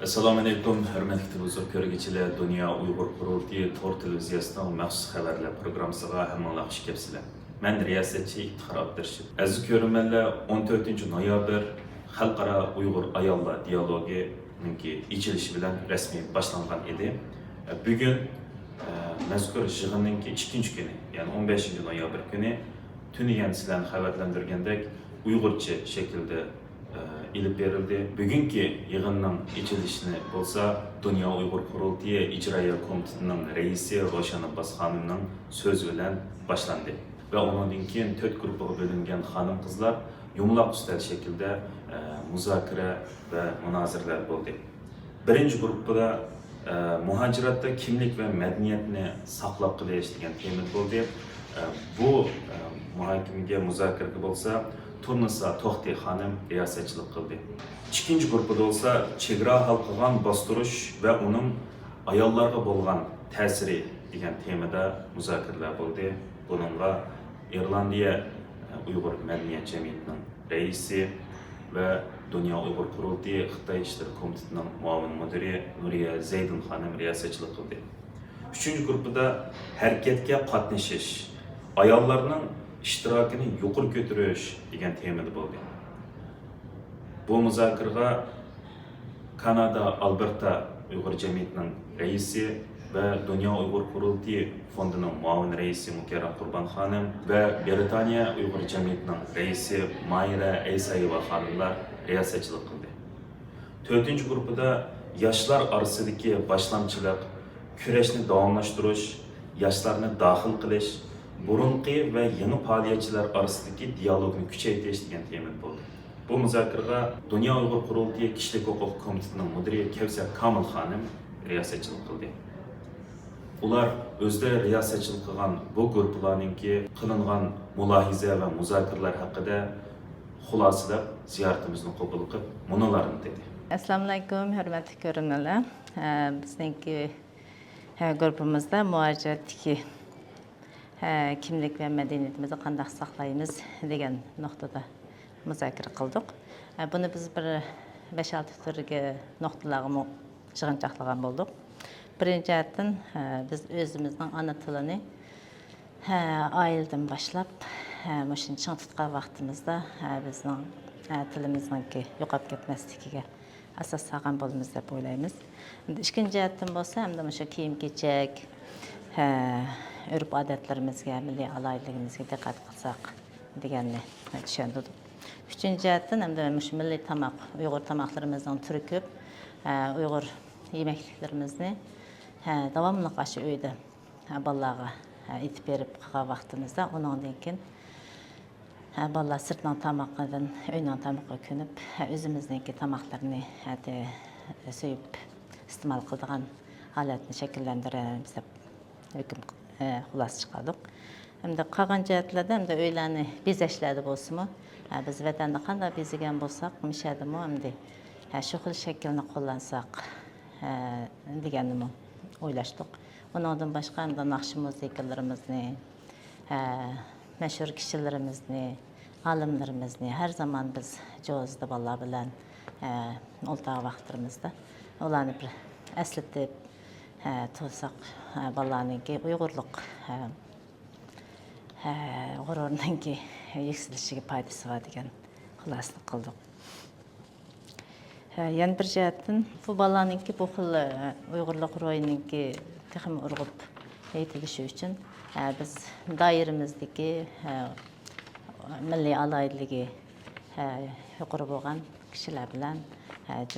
Assalomu alaykum, hurmatli televizor ko'rguvchilar. Dunyo Uyg'ur qurultiyi Tor televiziyasining maxsus xabarlar programmasiga hammanglar xush kelibsizlar. Men riyosatchi Iftixor Abdurashid. Aziz ko'ruvchilar, 14-noyabr Xalqaro Uyg'ur ayollar dialogining ichilishi bilan rasmiy boshlangan edi. Bugun mazkur yig'inning ikkinchi kuni, ya'ni 15-noyabr kuni tunigan sizlarni xabarlantirgandek Uyg'urcha shaklda ilib berildi. Bugungi yig'inning ichilishini bo'lsa, Dunyo Uyg'ur qurultiyi ijroiya komitetining raisi Ro'shan Abbos xonimning so'zi bilan boshlandi. Va undan keyin 4 guruhga bo'lingan xonim-qizlar yumloq ustal shaklda muzokara va munoziralar bo'ldi. Birinchi guruhda muhojiratda kimlik va madaniyatni saqlab qolish degan tema bo'ldi. Bu muhokamaga muzokaraga bo'lsa Turnisa To'xti xonim riyosatchilik qildi. Ikkinchi guruhda bo'lsa chegara halqigan bostirish va uning ayollarga bo'lgan ta'siri degan temada muzokaralar bo'ldi. Buningga Irlandiya Uyg'ur madaniyat jamiyatining raisi va Dunyo Uyg'ur qurultiyi Xitoy ishlar komitetining muavin mudiri Nuriya Zaydun xonim riyosatchilik qildi. Uchinchi guruhda harakatga qatnashish, ayollarning ishtirokini yuqori ko'tarish degan temada bo'ldi. Bu muzokaraga Kanada Alberta Uyg'ur jamiyatining raisi va Dunyo Uyg'ur qurultiyi fondining muavin raisi Mukarram Qurbon xonim va Britaniya Uyg'ur jamiyatining raisi Mayra Aysayeva xonimlar riyosatchilik qildi. 4-guruhda yoshlar orasidagi boshlamchilik, kurashni davomlashtirish, yoshlarni daxil qilish, burunqi va yangi faoliyatchilar orasidagi dialogni kuchaytirish degan tema bo'ldi. Bu muzokaraga Dunyo Uyg'ur qurultiyi kishilik huquq komitetining mudiri Kevsar Kamil xonim riyosatchilik qildi. Ular o'zlari riyosatchilik qilgan bu guruhlarningki qilingan mulohiza va muzokaralar haqida xulosalab ziyoratimizni qabul qilib, munolarni dedi. Assalomu alaykum, hurmatli ko'ruvchilar. Bizningki guruhimizda muhojiratdagi kimlik va madaniyatimizni qanday saqlaymiz degan nuqtada muzokara qildik. Buni biz bir 5-6 turga nuqtalarga yig'inchoqlagan bo'ldik. Birinchidan biz o'zimizning ana tilini oiladan boshlab shuni ching tutgan vaqtimizda bizning tilimizningki yo'qolib ketmasligiga asos solgan bo'lamiz deb o'ylaymiz. Ikkinchi jihatdan bo'lsa, hamda o'sha kiyim-kechak, urf-odatlarimizga, milliy alohidligimizga diqqat qilsak deganni tushundik. Uchinchi jihatdan hamda shu milliy tomoq, Uyg'ur tomoqlarimizning turi ko'p, Uyg'ur yemekliklarimizni davomli shu uyda bolalarga etib berib qolgan vaqtimizda undan keyin bolalar sirtdan tomoqdan uydan tomoqqa ko'nib o'zimizningki tomoqlarni so'yib iste'mol qiladigan holatni shakllantiramiz deb hukm xulosa chiqardik. Hamda qolgan jihatlarda hamda uylarni bezashlarda bo'lsa-mu, biz vatanda qanday bezagan bo'lsak, mishadimi hamda shu xil shaklni qo'llansak deganni o'ylashdik. Undan boshqa hamda naqsh musiqalarimizni, mashhur kishilarimizni, olimlarimizni har zaman biz jozda bolalar bilan o'rtaq vaqtlarimizda ularni bir eslatib tursak, bolalarningki Uyg'urlik g'ururiningki yukselishiga foydasi bor degan xulosani qildik. Yana bir jihatdan bu bolalarningki bu xil Uyg'urlik ruhiningki texim urg'ub aytilishi uchun biz doiramizdagi milliy alohidligi yuqori bo'lgan kishilar bilan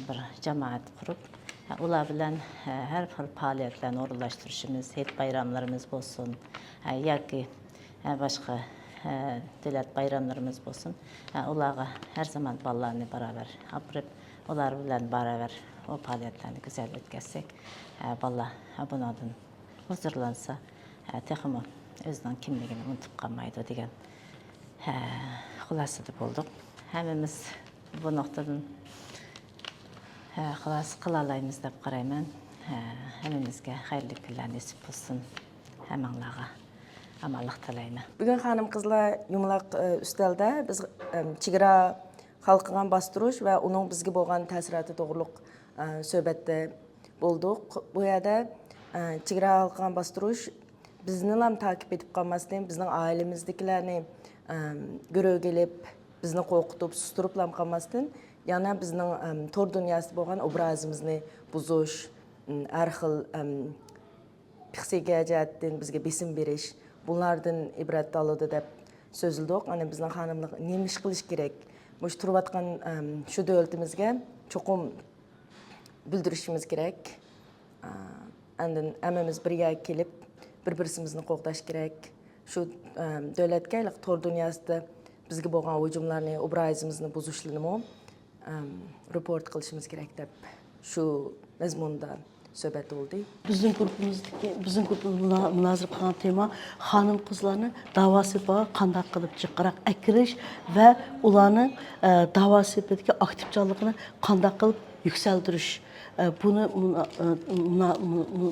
bir jamoat qurib, ular bilan har xil faoliyatlarni o'rinlashtirishimiz, hayit bayramlarimiz bo'lsin yoki boshqa davlat bayramlarimiz bo'lsin, ularga har zaman bolalarni barobar olib borib, ular bilan barobar o faoliyatlarni go'zal o'tkazsak, bolalar bundan huzurlansa, texim o'zining kimligini unutib qolmaydi degan xulosada bo'ldik. Hammamiz bu nuqtadan xulosa qila olamiz deb qarayman. Hammamizga xayrli kunlar nasib bo'lsin. Hammanglarga amallik tilayman. Bugun xonim-qizlar yumaloq ustalda biz chegara xalqigan bostirish va uning bizga bo'lgan ta'siroti to'g'riliq söhbətdə bolduq. Bu yerdə chegara halqan bastırış bizni ham takip edib qalmasdan, bizning ailemizdekilarni görüb gelib, bizni qo'rqitib, susturib qalmasdan, yana bizning tor dunyosida bo'lgan obrazimizni buzish, har xil psixika jihatdan bizga besim berish, bunlardan ibrat oladi deb so'zildik. Ana bizning xonimlar nima ish qilish kerak? Mush turayotgan shu davlatimizga cho'qim bildirishimiz kerak. Andan hammamiz birga kelib, bir-birimizni qo'g'dash kerak. Shu davlatga tor dunyosida bizga bo'lgan hujumlarni, obrazimizni buzishlarni report qilishimiz kerak deb shu mazmunda söhbət oldu. Bizim grubumuzda münazir qılan tema xanım qızlarını dava sepahı qandaq qılıb çıxaraq əkiriş və ularının dava sepahındakı aktivçalığını qandaq qılıb yüksəldiriş. Bunu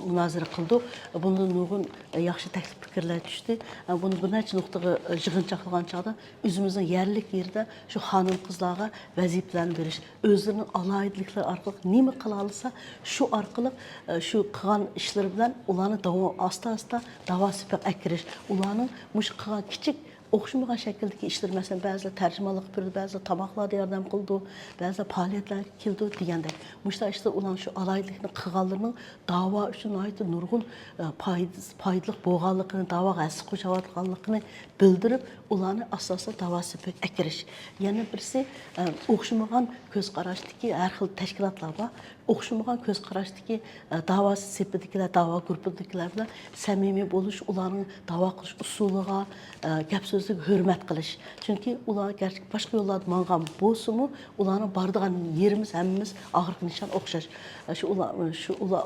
münazir qıldıq. Bunda nurgun yaxşı təklif fikirlər düşdü. Bunu bir neçə nöqtəyə yığınçaqlayan çağda özümüzün yerlik yerdə şu xanım qızlara vəzifələrini veriş, özlərinin alayidlikləri arqılıq nima qılalısa şu arqılıq şu qılan işləri bilən ularını asta-asta dava sepah əkiriş, ularının muş qılan kiçik oxşamayan şəkildəki işlər, məsələn, bəzilə tərcümanlıq yapırdı, bəzilə tamaqlarda yardım qıldı, bəzilə fəaliyyətlər kildi deyəndək. Muşda işte olan şu alaylıqın qığallarının dava üçün ait nurgun paydılıq boğallıqını, dava əsi qoşavatqanlığını bildirib, ularını asasla dava sepah əkiriş. Yəni birisi oxşamayan göz qaraşdakı hər xil təşkilatlar var. Oxşamayan göz qaraşdakı dava sepahdakilar, dava qrupudakilar bilan səmimi boluş, ularının dava qilish usuliga, gap sözlük hürmet qilish. Çünki ular gerçek başqa yollarda manğan bolsunmu, ularning bardigan yerimiz hammamiz oxirgi nishon o'xshash.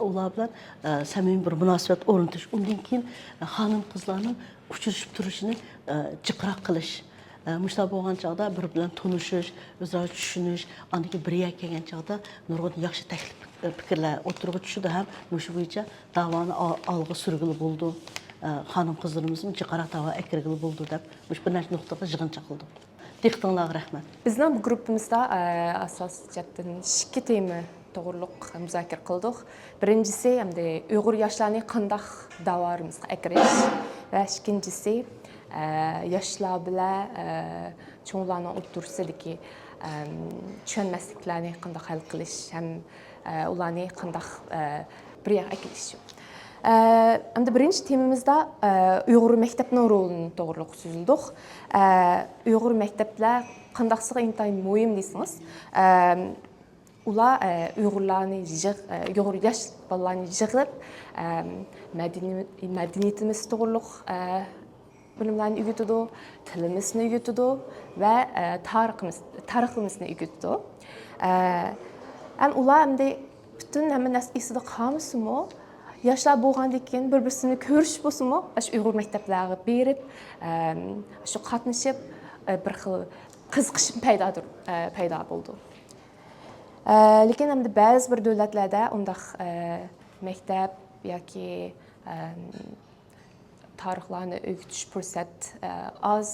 Ular bilan samimiy bir munosabat o'rnatish. Undan keyin xonim qizlarning uchrashib turishini jiqroq qilish. Müştə bo'lgan chaqda bir bilan tanışış, o'zaro tushunish, aniki birga kelgan chaqda nurg'un yaxshi taklif fikrlar o'tirg'i tushdi ham shu bo'yicha davoni olg'a surgili bo'ldi. Xanım qızlarımızın jiqara dava əkirgili bo'ldi deb bir neçə nöqtədə yığınca qıldı. Diqqətinizə rəhmət. Bizning bu grubimizda asosiyatdan ikki tema to'g'riliq muzokara qildik. Birinchisi hamda Uyg'ur yoshlarning qandaq davorimizga akirish va ikkinchisi yoshlar bilan cho'nglarning o'rtasidagi tushunmasliklarni qandaq hal qilish ham ularni qandaq birga akirish. Hamda birinchi temamizda Uyg'ur maktabining rolini to'g'riliq so'zildik. Uyg'ur maktablar qandaqsiga intayin muhim deysiniz. Ular Uyg'urlarni Uyg'ur yosh bolalarni yig'ib madaniyatimiz to'g'riliq bilimlarni o'rgatadi, tilimizni o'rgatadi va tariximizni o'rgatadi. Ular hamda butun hamma narsa esida qolmasmi? Yoshlar bo'lgandan keyin bir-birini ko'rish bo'lsinmi, shu Uyg'ur maktablariga berib, shu qatnashib bir xil qiziqish paydo bo'ldi. Lekin hamda ba'zi bir davlatlarda undaq maktab yoki tarixlarni o'rgatish fursat oz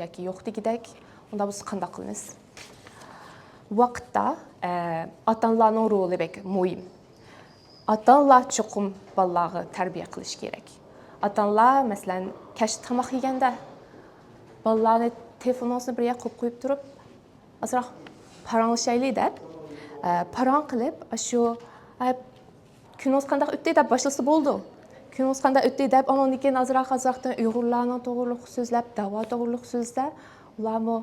yoki yo'q degidek, unda biz qanday qilamiz? Vaqtda ota-onalarning roli bek muhim. Ata-onalar cho'qim bolalarga tarbiya qilish kerak. Ata-onalar masalan kech tomoq yeganda bolalarni telefonini birga qo'yib turib, azroq paranglashaylik deb, paran qilib, shu kunimiz qanday o'tdi deb boshlasa bo'ldi. Kunimiz qanday o'tdi deb, ondan keyin azroqdan Uyg'urlarning to'g'riliq so'zlab, davo to'g'riliq so'zda, ularni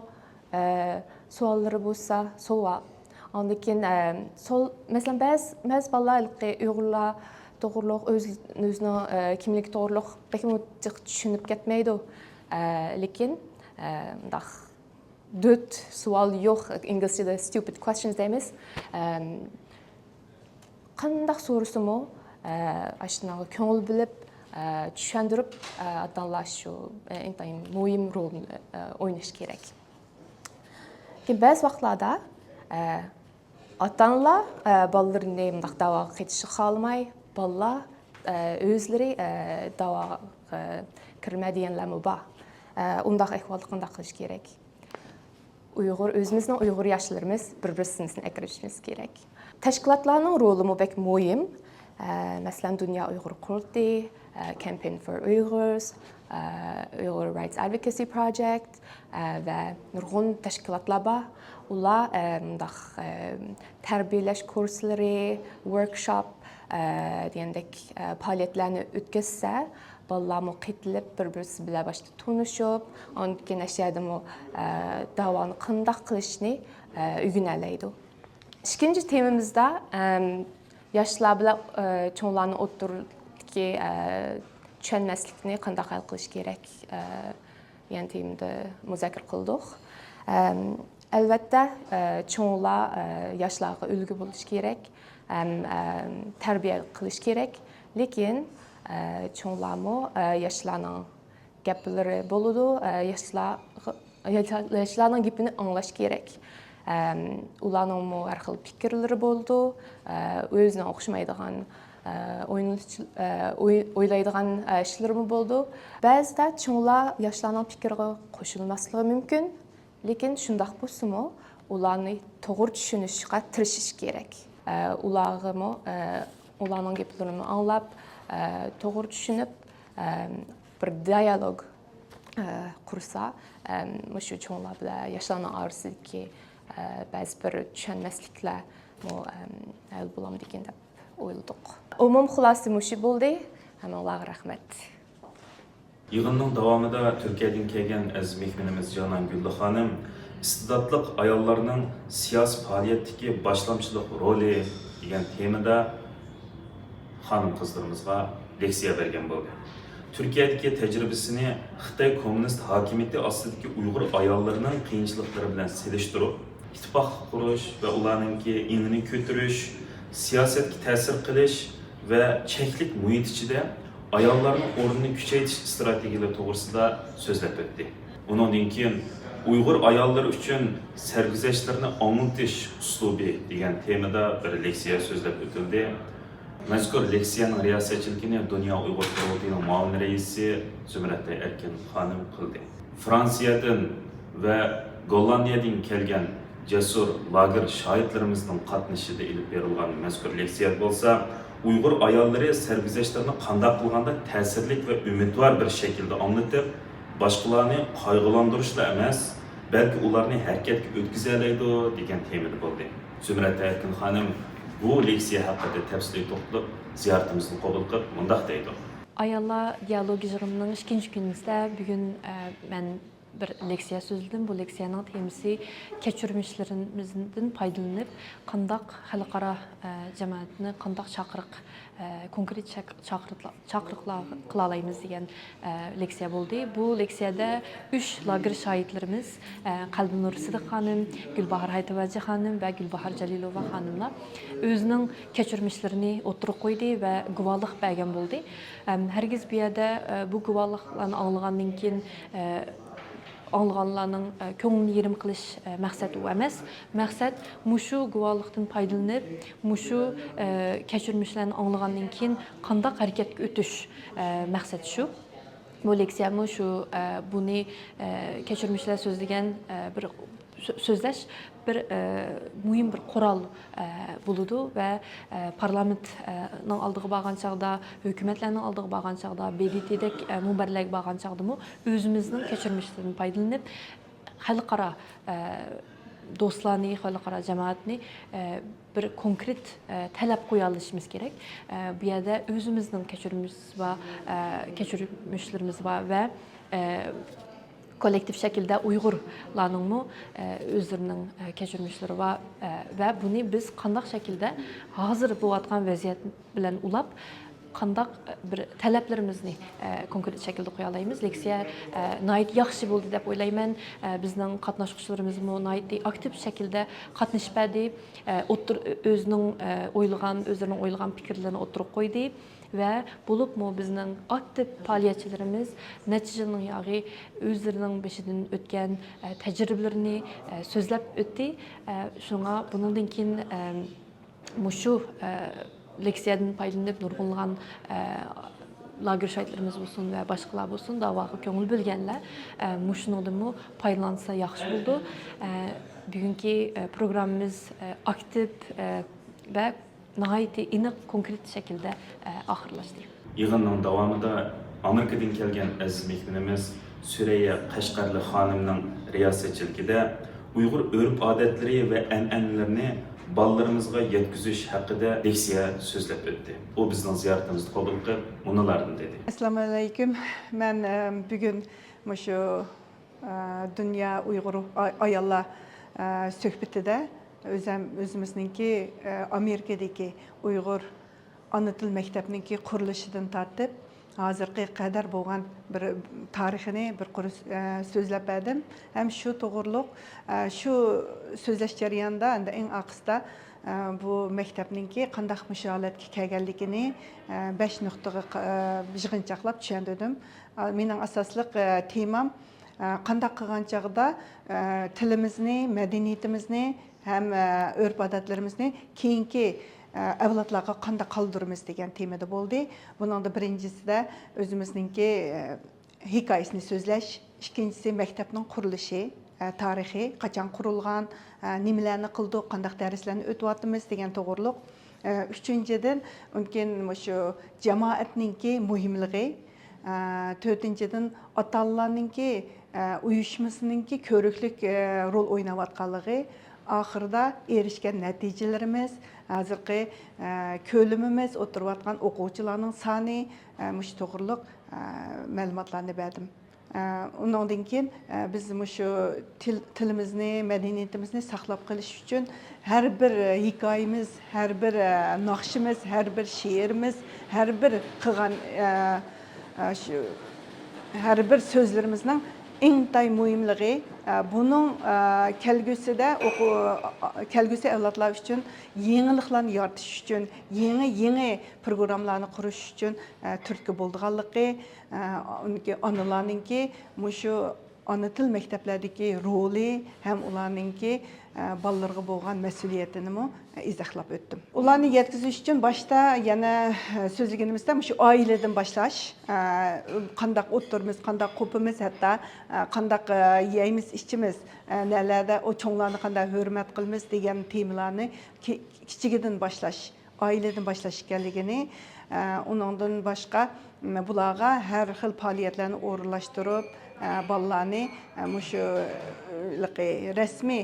savollari bo'lsa, savol. Ondan keyin masalan ba'zi bolalar Uyg'urlar to'g'riliq o'zining kimligi to'g'riliq bekmi tushunib ketmaydi. Lekin undaq dört savol yo'q, inglizchada stupid questions deymiz. Qanday so'rasimi, ashunga ko'ngil bilib, tushuntirib, ota-onalar shu intayin muhim rolni o'ynash kerak. Lekin ba'zi vaqtlarda ota-onalar bolalarni mundaq davoga ketishni xohlamay, bolalar o'zlari davoga kirmaydiganlar bor. Undaq ahvolda qanday qilish kerak? özümüzün Uyghur yaşlarımız bir-birimizin ekrişimiz gerek. Teşkilatlarının rolü mu pek mühim. Mesela Dünya Uyghur Kurultayı, Campaign for Uyghurs, Uyghur Rights Advocacy Project ve nurgun teşkilatlar var. Ular terbiyeleş kursları, workshop diyendek faaliyetlerini ötközse, ballar muqittilib bir-birisi bilan başta tanışıp, ondan keyin o davani qanday qilishni o'rganadi. İkinci temamızda yaşlar bilan cho'nglarni o'rtasidagi tushunmaslikni qanday hal qilish kerak degan temada muzokara qildik. Albatta, cho'nglar yoshlarga ulgu bo'lish kerak, tarbiya qilish kerak, lekin cho'nglarmi yoshlarning gaplari bo'ladi, yoshlarning gapini anglash kerak. Ularning har xil fikrlari bo'ldi, o'zining o'xshamaydigan o'ylaydigan ishlarmi bo'ldi. Ba'zida cho'nglar yoshlarning fikriga qo'shilmasligi mumkin, lekin shundoq bo'lsa-mu, ularni to'g'ri tushunishga tirishish kerak. Ularning gaplarini anglab, to'g'ri tushunib, bir dialog qursa, shu cho'nglar bilan yoshlarning orasidagi ba'zi bir tushunmasliklar hal bo'lam degan deb o'yladik. Umum xulosa shu bo'ldi. Hammalarga rahmat. Yığınның davamında Türkiye'den kelgan aziz mehmanimiz Canan Güllü Hanım, istidatlı ayollarının siyasi faaliyetteki başlamçılık rolü degan temada hanım kızlarımızga leksiya bergen bo'ldi. Türkiye'deki tecrübesini Xitay komünist hakimiyeti astidagi Uyghur ayollarının qiyinchiliklari bilan selishtirib, ittifoqlik qurish va ularninki ingini ko'tarish, siyosatga ta'sir qilish va cheklik muhit ichida ayollarning o'rnini kuchaytirish strategiyalari to'g'risida so'zlab o'tdi. Undan keyin Uyghur ayollar uchun sarguzashtlarni anglatish uslubi degan temada bir leksiya so'zlab o'tildi. Mazkur leksiyaning riyosatchiligini Dünya Uyghur Kurultayı'nın muavin reisi Zümrət Erkin Hanım qildi. Fransiyadan va Gollandiyadan kelgan jasur lager shoirlarimizning qatnashida ilib berilgan mazkur leksiya bo'lsa, Uyghur ayollari sarguzashtlarni qanday qilganda ta'sirli va umidvor bir shaklda anlatib, boshqalarni qayg'ulantirishla emas, balki ularni harakatga o'tkaza oladi degan temada bo'ldi. Zümrət Erkin Hanım bu leksiya haqida tafsiliy to'xtalib, ziyoratimizni qabul qilib, mundaq deydi. Ayollar dialogi yig'inining ikkinchi kunimizda bugun men bir leksiya so'zladim. Bu leksiyaning temasi kechirmishlarimizdan foydalanib, qandaq xalqaro jamoatni qandaq chaqiriq, konkret chaqiriqlar qila olamiz degan leksiya bo'ldi. Bu leksiyada 3 lager shoirlarimiz Qalbinur Sidiq xonim, Gulbahor Haytavaji xonim va Gulbahor Jalilova xonimlar o'zining kechirmishlarini o'tirib qo'ydi va guvohlik bergan bo'ldi. Hargiz bu yerda bu guvohliklarni anglagandan keyin anlaganlarning ko'nglini yerim qilish maqsad u emas. Maqsad mushu guvohlikdan foydalanib, mushu kechirmishlarni anglagandan keyin qanday harakatga o'tish maqsad shu. Bu leksiyamı shu buni kechirmishlar so'zlagan bir so'zlash bir muhim bir qoral buludu ve parlamentning oldiga borgan chaqda, hukumatlarning oldiga borgan chaqda, BDT'dek munbarlarga borgan chaqda o'zimizning kechirmishlarini foydalanib, xalqaro do'stlarni, xalqaro jamoatni bir konkret talab qo'ya olishimiz kerak. Bu yerda o'zimizning kechirmishlarimiz bor va kollektiv şekilde Uygurlarning o'zlarining kechirmishlari va buni biz qanday şekilde hozir bo'layotgan vaziyat bilan ulab qanday bir talablarimizni konkret şekilde qo'ya olamiz. Leksiya nayt yaxshi bo'ldi deb o'ylayman. Bizning qatnashuvchilarimiz nayt aktiv şekilde qatnashdi, o'zlarining o'ylagan fikrlarini o'tirib qo'ydi. Ve bulup bizning aktiv faoliyatchilarimiz natijaning yağı o'zlarining beshidan o'tgan tajribalarini so'zlab o'tdi. Shunga bundan keyin mushu leksiyadan foydalanib nurg'unlagan lager şahitlerimiz olsun ve başkalar olsun davaga köngül bilgenler muşunudamı paylansa yaxşı buldu. Bugünkü programımız aktif ve nihayeti iniq konkret şekilde ahırlaştı. Yığınның davamında Amerikadan kelgan aziz mehmonimiz Süreyya Qashqarli xonimning riyosetchiligida Uyg'ur urf-odatlari va an'analarini balalarimizga yetkazish haqida leksiya so'zlab o'tdi. U bizning ziyoratimizni qabul qilib, munolarni dedi. Assalomu alaykum. Men bugun shu Dünya Uyg'ur ayollar suhbatida o'zimizningki Amerikadagi Uyg'ur ana til maktabininki qurilishidan tortib hozirga qadar bo'lgan bir tarixini bir so'zlab berdim. Ham shu to'g'riliq shu so'zlash jarayonida eng oxirida bu maktabninki qanday musholatga kelganligini 5 nuqtaga yig'inchoqlab tushuntirdim. Mening asosliq temam qanday qilgan chog'da tilimizni, madaniyatimizni ham urf-odatlarimizni keyingi avlodlarga qanday qoldiramiz degan temada bo'ldi. Buningda birinchisida o'zimizningki hikoyasini so'zlash, ikkinchisi maktabning qurilishi, tarixi, qachon qurilgan, nimalarni qildik, qanday darslarni o'tyapmiz degan to'g'riliq. Uchinchidan, mumkin shu jamoatningki muhimligi, to'rtinchidan ota-onalarningki uyushmasininki ko'riklik rol o'ynayotganligi, oxirida erishgan natijalarimiz, hozirgi ko'limimiz, o'tirayotgan o'quvchilarning soni, shu to'g'riliq ma'lumotlarni berdim. Undan keyin biz shu tilimizni, madaniyatimizni saqlab qolish uchun har bir hikoyamiz, har bir naqshimiz, har bir she'rimiz, har bir qilgan shu har bir so'zlarimizning intay muhimligi, bunun kelgusi avlodlar uchun yangiliklarni yaratish uchun, yangi programmalarni qurish uchun turtki bo'lganligi, onalarningki shu ana til maktablardagi roli ham ularningki bolalarga bo'lgan mas'uliyatini izohlab o'tdim. Ularni yetkazish uchun boshda yana so'zlaganimizda shu oiladan boshlash, qanday o'tirimiz, qanday qo'pimiz, hatto qanday yeymiz, ichimiz, nelarda o cho'nglarni qanday hurmat qilamiz degan temalarni kichigidan boshlash, oiladan boshlash ekanligini, undan boshqa bularga har xil faoliyatlarni o'rinlashtirib, bolalarni shu rasmiy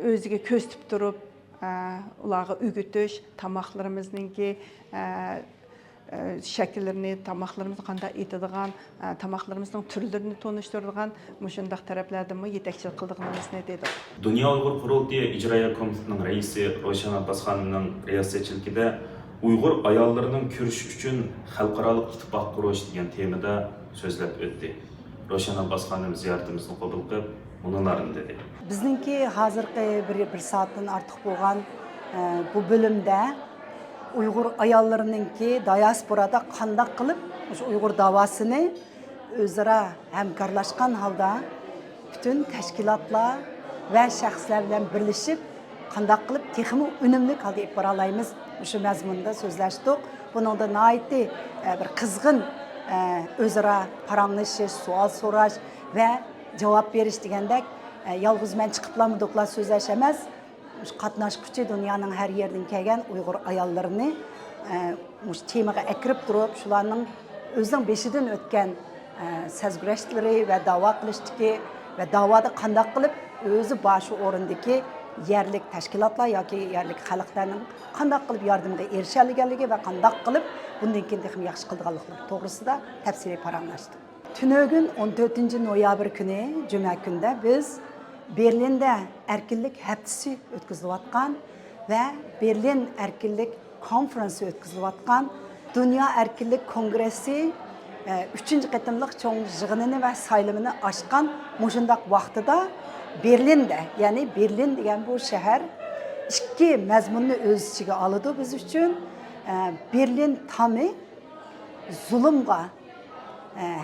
o'ziga ko'z tutib turib, ularga o'rgatish, tamoqlarimizningki shakllarni, tamoqlarimizni qanday etadigan, tamoqlarimizning turlarini tanishtiradigan shunday taraflardan yetakchilik qilganimizni dedik. Dünya Uyghur Qurultiyi ijroiya komitetining raisi Ro'shan Abbas xonimning riyosetchiligida Uyg'ur ayollarining ko'rish uchun xalqaro ittifoq qurish degan temada so'zlab o'tdi. Ro'shan Abbas xonim ziyoratimizni qabul qilib, munolarni dedi. Bizningki hozirgi bir soatdan ortiq bo'lgan bu bo'limda Uyg'ur ayollarininki diasporada qanday qilib o'sha Uyg'ur davosini o'zaro hamkorlashgan holda bütün tashkilotlar va shaxslar bilan birlashib qanday qilib texmi unumli holda olib bora olamiz shu mazmunda so'zlashdik. Buningda nihoyatda bir qizg'in o'zaro paranglashib, savol so'rash va javob berish degandek yolg'iz men chiqiblamidiklar so'zlash emas, qatnashquchi dunyoning har yerdan kelgan Uyg'ur ayollarini temaga akirib turib, shularning o'zining beshidan o'tgan sazgurashtlari va da'vo qilishdagi va da'voda qanday qilib o'zi boshi o'rindagi yerlik tashkilotlar yoki yerlik xalqlarning qanday qilib yordamga erishalganligi va qanday qilib bundan keyin ham yaxshi qilganliklari to'g'risida tafsiliy paranglashdik. Tünögün 14 noyabr kuni, cuma kunda biz Berlin'de erkinlik haftasi o'tkazilayotgan ve Berlin erkinlik konferansı o'tkazilayotgan Dünya Erkinlik Kongresi 3. qatimliq cho'ng yig'inini va saylimini ochgan mushundaq vaqtida Berlin'de, yani Berlin degan bu shahar ikki mazmunni o'z ichiga oladi biz uchun. Berlin tami zulmga,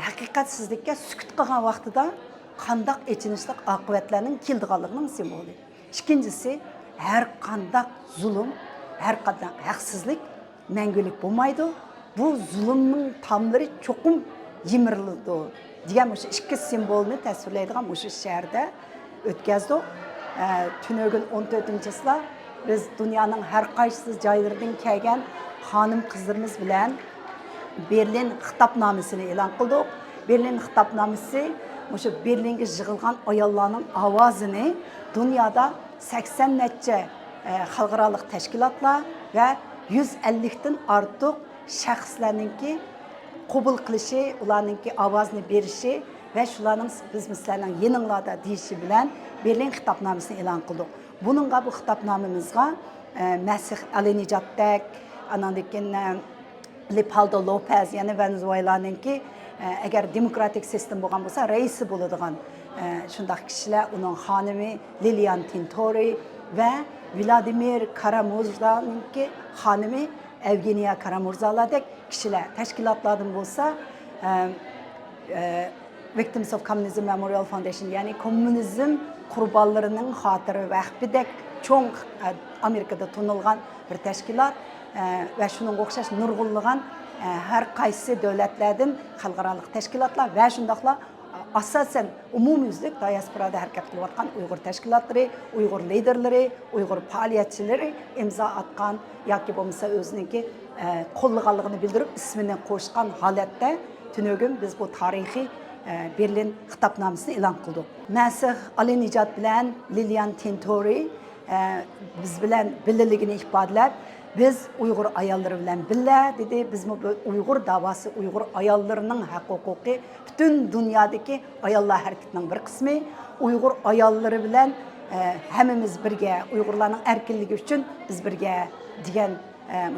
haqiqatsizlikka sukut qilgan vaqtida qandaq echinishlik oqibatlarning keldiganligining simvoli. İkincisi, her qandaq zulm, her qandaq haqsizlik mangulik bo'lmaydi. bu zulümün tamları çokum yemirildi degan o'sha ikki simvolni tasvirlaydigan o'sha shaharda o'tkazdik. Tünögün 14-yilda biz dunyoning har qaysi joylaridan kelgan xonim qizlarimiz bilan Berlin xitobnomasini e'lon qildik. Berlin xitobnomasi o'sha Berlinga yig'ilgan ayollarning ovozini dunyoda 80 necha xalqaro tashkilotlar va 150 dan ortiq shaxslarningki qabul qilishi, ularningki ovozini berishi va shularning biz mislarning yeninglarda deyishi bilan Berlin xitobnomasini e'lon qildik. Buningga bu xitobnomamizga Masih Alinijatdak, andan keyin Leopoldo Lopez, ya'ni Venezuela'ningki agar demokratik sistem bo'lgan bo'lsa, raisi bo'ladigan shunday kishilar, uning xonimi Lilian Tintori va Vladimir Kara-Murza'ningki xonimi Evgeniya Kara-Murzalardek kishilar tashkilotlardan bo'lsa, Victims of Communism Memorial Foundation, ya'ni kommunizm qurbonlarining xotiri vaqfidek cho'ng Amerikada tanilgan bir tashkilot va shuning o'xshash nurg'unlagan har qaysi davlatlardan xalqaro tashkilotlar va shundaqla asosan umumyuzlik diasporada harakat qilayotgan Uyg'ur tashkilotlari, Uyg'ur liderlari, Uyg'ur faoliyatchilari imzo atgan yoki bo'lmasa o'ziniki qo'llaganligini bildirib ismini qo'shgan holatda tunugim biz bu tarixiy Berlin xitobnomasini e'lon qildik. Masih Alinijat bilan Lilian Tintori biz bilan birligini ifodalab, biz Uyg'ur ayollari bilan birga dedi. Biz bu Uyg'ur davosi, Uyg'ur ayollarining haq-huquqi, butun dunyodagi ayollar harakatining bir qismi, Uyg'ur ayollari bilan hammamiz birga, Uyg'urlarning erkinligi uchun biz birga degan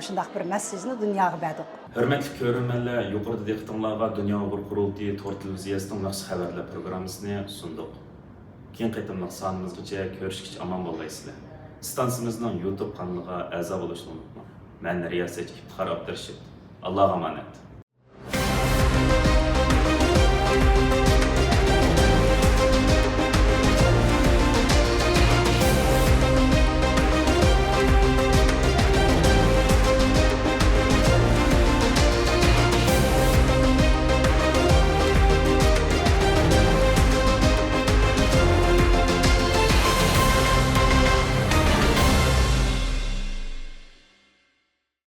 shunday bir mesajni dunyoga berdik. Hürmetli görünmenler, yukarıda diqqatinglarga Dünya Uyghur Qurultayı Tor televiziyasining maxsus xabarlar programmasini sunduq. Keyin qaytimliq sonimizgacha ko'rishgacha aman bo'laysizlar. Stansimizning YouTube kanaliga a'zo bo'lishni unutmang. Men Riyasat Iftixor Abdurashid. Allohga emanet.